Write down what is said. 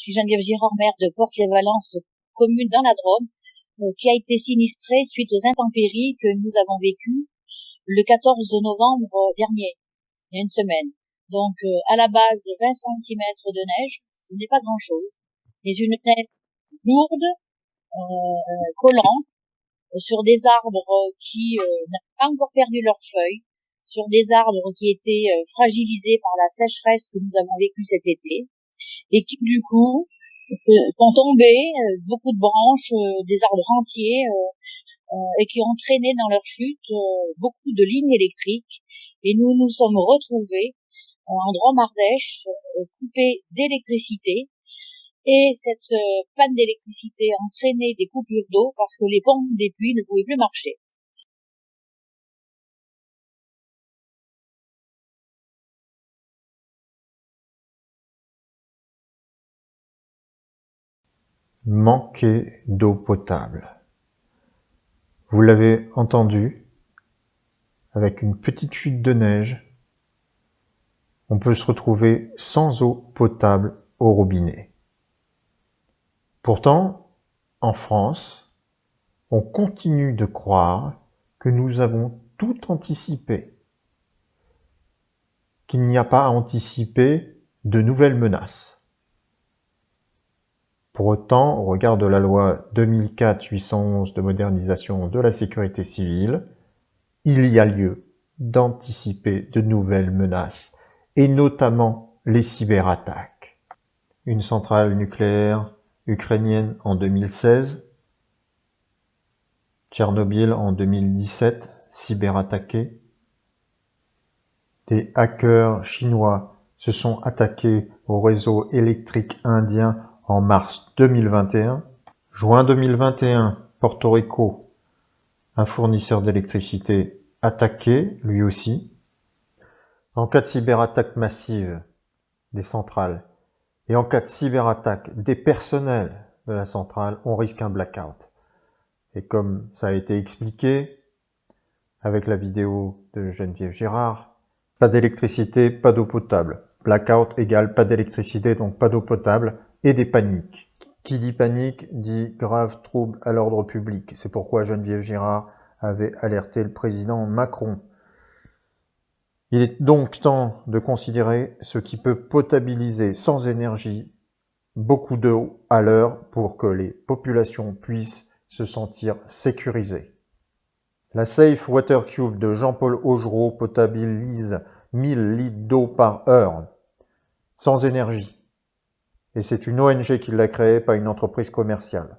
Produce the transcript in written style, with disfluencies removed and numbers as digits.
suis Geneviève Girard, maire de Porte-les-Valences, commune dans la Drôme, qui a été sinistrée suite aux intempéries que nous avons vécues le 14 novembre dernier, il y a une semaine. Donc, à la base, 20 cm de neige, ce n'est pas grand-chose, mais une neige lourde, collante, sur des arbres qui n'avaient pas encore perdu leurs feuilles, sur des arbres qui étaient fragilisés par la sécheresse que nous avons vécue cet été, et qui du coup sont tombés, beaucoup de branches, des arbres entiers, et qui ont entraîné dans leur chute beaucoup de lignes électriques. Et nous nous sommes retrouvés en Drôme-Ardèche, coupés d'électricité. Et cette panne d'électricité a entraîné des coupures d'eau parce que les pompes des puits ne pouvaient plus marcher. Manquer d'eau potable. Vous l'avez entendu, avec une petite chute de neige, on peut se retrouver sans eau potable au robinet. Pourtant, en France, on continue de croire que nous avons tout anticipé, qu'il n'y a pas à anticiper de nouvelles menaces. Pour autant, au regard de la loi 2004-811 de modernisation de la sécurité civile, il y a lieu d'anticiper de nouvelles menaces, et notamment les cyberattaques. Une centrale nucléaire ukrainienne en 2016, Tchernobyl en 2017, cyberattaquée. Des hackers chinois se sont attaqués au réseau électrique indien en mars 2021. Juin 2021, Porto Rico, un fournisseur d'électricité attaqué, lui aussi. En cas de cyberattaque massive des centrales et en cas de cyberattaque des personnels de la centrale, on risque un blackout. Et comme ça a été expliqué avec la vidéo de Geneviève Girard, pas d'électricité, pas d'eau potable. Blackout égale pas d'électricité, donc pas d'eau potable et des paniques. Qui dit panique dit grave trouble à l'ordre public. C'est pourquoi Geneviève Girard avait alerté le président Macron. Il est donc temps de considérer ce qui peut potabiliser sans énergie beaucoup d'eau à l'heure pour que les populations puissent se sentir sécurisées. La Safe Water Cube de Jean-Paul Augereau potabilise 1000 litres d'eau par heure, sans énergie. Et c'est une ONG qui l'a créée, pas une entreprise commerciale.